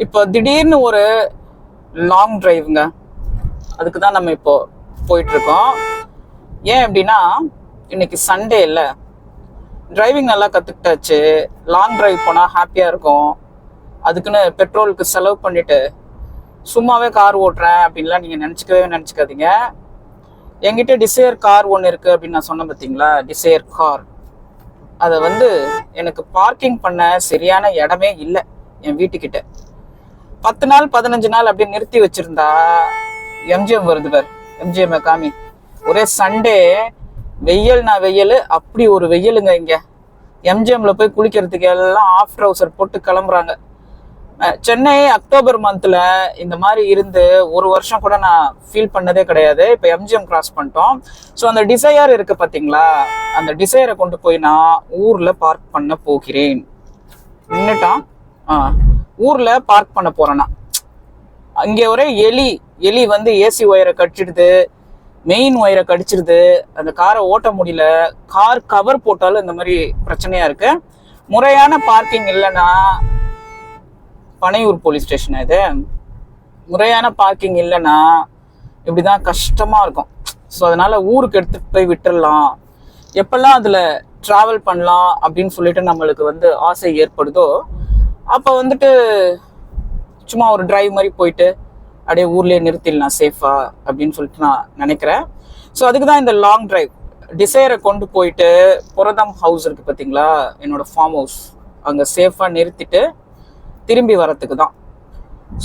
இப்போ திடீர்னு ஒரு லாங் டிரைவுங்க, அதுக்கு தான் நம்ம இப்போ போயிட்டு இருக்கோம். ஏன் அப்படின்னா இன்னைக்கு சண்டே இல்லை, டிரைவிங் நல்லா கற்றுக்கிட்டாச்சு. லாங் டிரைவ் போனால் ஹாப்பியாக இருக்கும். அதுக்குன்னு பெட்ரோலுக்கு செலவு பண்ணிட்டு சும்மாவே கார் ஓட்டுறேன் அப்படின்லாம் நீங்கள் நினச்சிக்காதீங்க. என்கிட்ட டிசையர் கார் ஒன்று இருக்குது அப்படின்னு நான் சொன்னேன் பார்த்தீங்களா, டிசையர் கார். அதை எனக்கு பார்க்கிங் பண்ண சரியான இடமே இல்லை என் வீட்டுக்கிட்ட. 10 நாள் 15 நாள் அப்படியே நிறுத்தி வச்சிருந்தா எம்ஜிஎம் வருது பார், எம்ஜிஎம் காமி. ஒரே சண்டே வெயில், அப்படி ஒரு வெயிலுங்க இங்க. எம்ஜிஎம்ல போய் குளிக்கிறதுக்கு எல்லாம் ஆஃப் ட்ரவுசர் போட்டு கிளம்புறாங்க. சென்னை அக்டோபர் மந்த்ல இந்த மாதிரி இருந்து ஒரு வருஷம் கூட நான் ஃபீல் பண்ணதே கிடையாது. இப்போ எம்ஜிஎம் கிராஸ் பண்ணிட்டோம். ஸோ அந்த டிசையர் இருக்கு பார்த்தீங்களா, அந்த டிசையரை கொண்டு போய் நான் ஊர்ல பார்க் பண்ண போகிறேன். நின்னுட்டான். ஊர்ல பார்க் பண்ண போறேன்னா அங்கே ஒரே எலி ஏசி ஒயரை கடிச்சிடுது, மெயின் ஒயரை கடிச்சிடுது. அந்த காரை ஓட்ட முடியல. கார் கவர் போட்டாலும் இந்த மாதிரி பிரச்சனையா இருக்கு. முறையான பார்க்கிங் இல்லைன்னா, பனையூர் போலீஸ் ஸ்டேஷன் இது, முறையான பார்க்கிங் இல்லைன்னா இப்படிதான் கஷ்டமா இருக்கும். ஸோ அதனால ஊருக்கு எடுத்துட்டு போய் விட்டுடலாம், எப்பெல்லாம் அதுல டிராவல் பண்ணலாம் அப்படின்னு சொல்லிட்டு நம்மளுக்கு ஆசை ஏற்படுதோ அப்போ சும்மா ஒரு டிரைவ் மாதிரி போயிட்டு அப்படியே ஊர்லேயே நிறுத்திடலாம் சேஃபா அப்படின்னு சொல்லிட்டு நான் நினைக்கிறேன். ஸோ அதுக்கு தான் இந்த லாங் டிரைவ். டிசைரை கொண்டு போயிட்டு புரதம் ஹவுஸ் இருக்கு பார்த்தீங்களா, என்னோட ஃபார்ம் ஹவுஸ், அங்கே சேஃபாக நிறுத்திட்டு திரும்பி வரத்துக்கு தான்.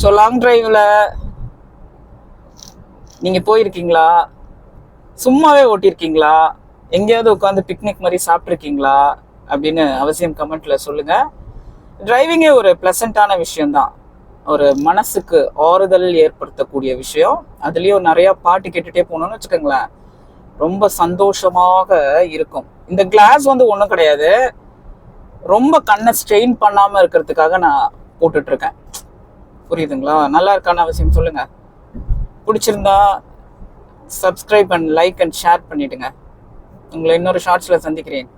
ஸோ லாங் டிரைவில் நீங்கள் போயிருக்கீங்களா? சும்மாவே ஓட்டியிருக்கீங்களா? எங்கேயாவது உட்காந்து பிக்னிக் மாதிரி சாப்பிட்ருக்கீங்களா அப்படின்னு அவசியம் கமெண்ட்ல சொல்லுங்க. டிரைவிங்கே ஒரு பிளசண்டான விஷயம்தான், ஒரு மனசுக்கு ஆறுதல் ஏற்படுத்தக்கூடிய விஷயம். அதுலேயும் நிறைய பாட்டு கேட்டுட்டே போனோம்னு வச்சுக்கோங்களேன், ரொம்ப சந்தோஷமாக இருக்கும். இந்த கிளாஸ் ஒன்றும் கிடையாது, ரொம்ப கண்ணை ஸ்ட்ரெயின் பண்ணாமல் இருக்கிறதுக்காக நான் போட்டுட்டு இருக்கேன். புரியுதுங்களா? நல்லா இருக்கான அவசியம் சொல்லுங்க. பிடிச்சிருந்தா subscribe and like and share பண்ணிடுங்க. உங்களை இன்னொரு ஷார்ட்ஸில் சந்திக்கிறேன்.